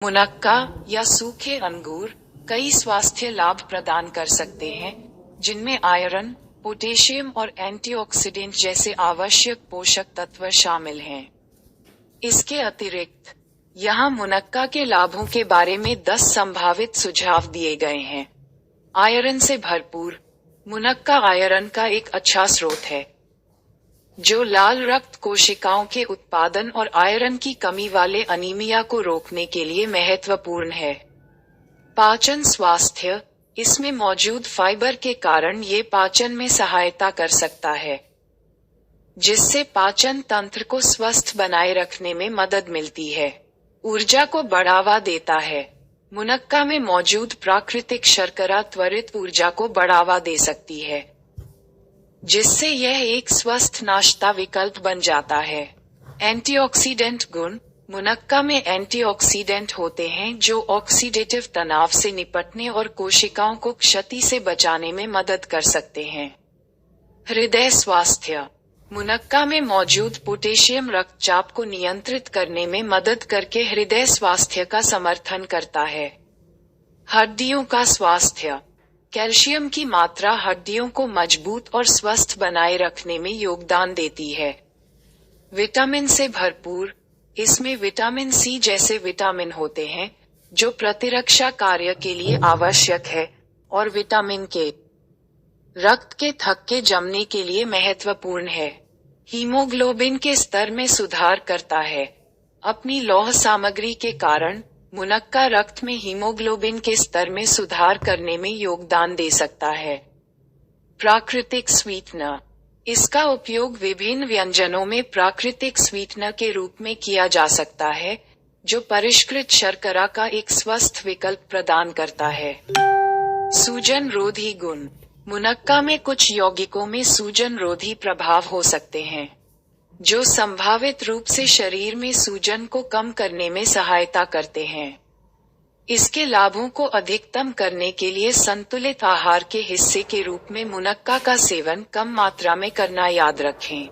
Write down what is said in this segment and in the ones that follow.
मुनक्का या सूखे अंगूर कई स्वास्थ्य लाभ प्रदान कर सकते हैं, जिनमें आयरन, पोटेशियम और एंटीऑक्सीडेंट जैसे आवश्यक पोषक तत्व शामिल हैं। इसके अतिरिक्त यहाँ मुनक्का के लाभों के बारे में 10 संभावित सुझाव दिए गए हैं। आयरन से भरपूर मुनक्का आयरन का एक अच्छा स्रोत है, जो लाल रक्त कोशिकाओं के उत्पादन और आयरन की कमी वाले अनीमिया को रोकने के लिए महत्वपूर्ण है। पाचन स्वास्थ्य इसमें मौजूद फाइबर के कारण ये पाचन में सहायता कर सकता है, जिससे पाचन तंत्र को स्वस्थ बनाए रखने में मदद मिलती है। ऊर्जा को बढ़ावा देता है। मुनक्का में मौजूद प्राकृतिक शर्करा त्वरित ऊर्जा को बढ़ावा दे सकती है, जिससे यह एक स्वस्थ नाश्ता विकल्प बन जाता है। एंटीऑक्सीडेंट गुण मुनक्का में एंटीऑक्सीडेंट होते हैं जो ऑक्सीडेटिव तनाव से निपटने और कोशिकाओं को क्षति से बचाने में मदद कर सकते हैं। हृदय स्वास्थ्य मुनक्का में मौजूद पोटेशियम रक्तचाप को नियंत्रित करने में मदद करके हृदय स्वास्थ्य का समर्थन करता है। हड्डियों का स्वास्थ्य कैल्शियम की मात्रा हड्डियों को मजबूत और स्वस्थ बनाए रखने में योगदान देती है। विटामिन से भरपूर इसमें विटामिन सी जैसे विटामिन होते हैं, जो प्रतिरक्षा कार्य के लिए आवश्यक है, और विटामिन के रक्त के थक्के जमने के लिए महत्वपूर्ण है। हीमोग्लोबिन के स्तर में सुधार करता है। अपनी लौह सामग्री के कारण मुनक्का रक्त में हीमोग्लोबिन के स्तर में सुधार करने में योगदान दे सकता है। प्राकृतिक स्वीटनर इसका उपयोग विभिन्न व्यंजनों में प्राकृतिक स्वीटनर के रूप में किया जा सकता है, जो परिष्कृत शर्करा का एक स्वस्थ विकल्प प्रदान करता है। सूजन रोधी गुण मुनक्का में कुछ यौगिकों में सूजन रोधी प्रभाव हो सकते हैं, जो संभावित रूप से शरीर में सूजन को कम करने में सहायता करते हैं। इसके लाभों को अधिकतम करने के लिए संतुलित आहार के हिस्से के रूप में मुनक्का का सेवन कम मात्रा में करना याद रखें।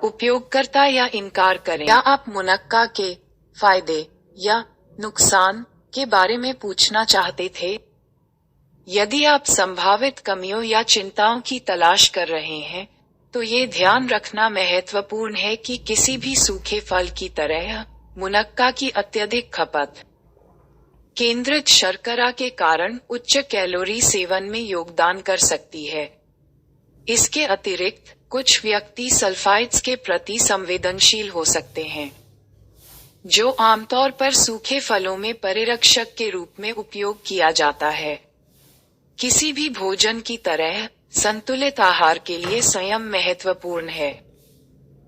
उपयोगकर्ता या इनकार करें। क्या आप मुनक्का के फायदे या नुकसान के बारे में पूछना चाहते थे? यदि आप संभावित कमियों या चिंताओं की तलाश कर रहे हैं, तो ये ध्यान रखना महत्वपूर्ण है कि किसी भी सूखे फल की तरह मुनक्का की अत्यधिक खपत केंद्रित शर्करा के कारण उच्च कैलोरी सेवन में योगदान कर सकती है। इसके अतिरिक्त कुछ व्यक्ति सल्फाइड्स के प्रति संवेदनशील हो सकते हैं, जो आमतौर पर सूखे फलों में परिरक्षक के रूप में उपयोग किया जाता है। किसी भी भोजन की तरह संतुलित आहार के लिए संयम महत्वपूर्ण है।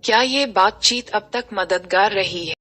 क्या ये बातचीत अब तक मददगार रही है?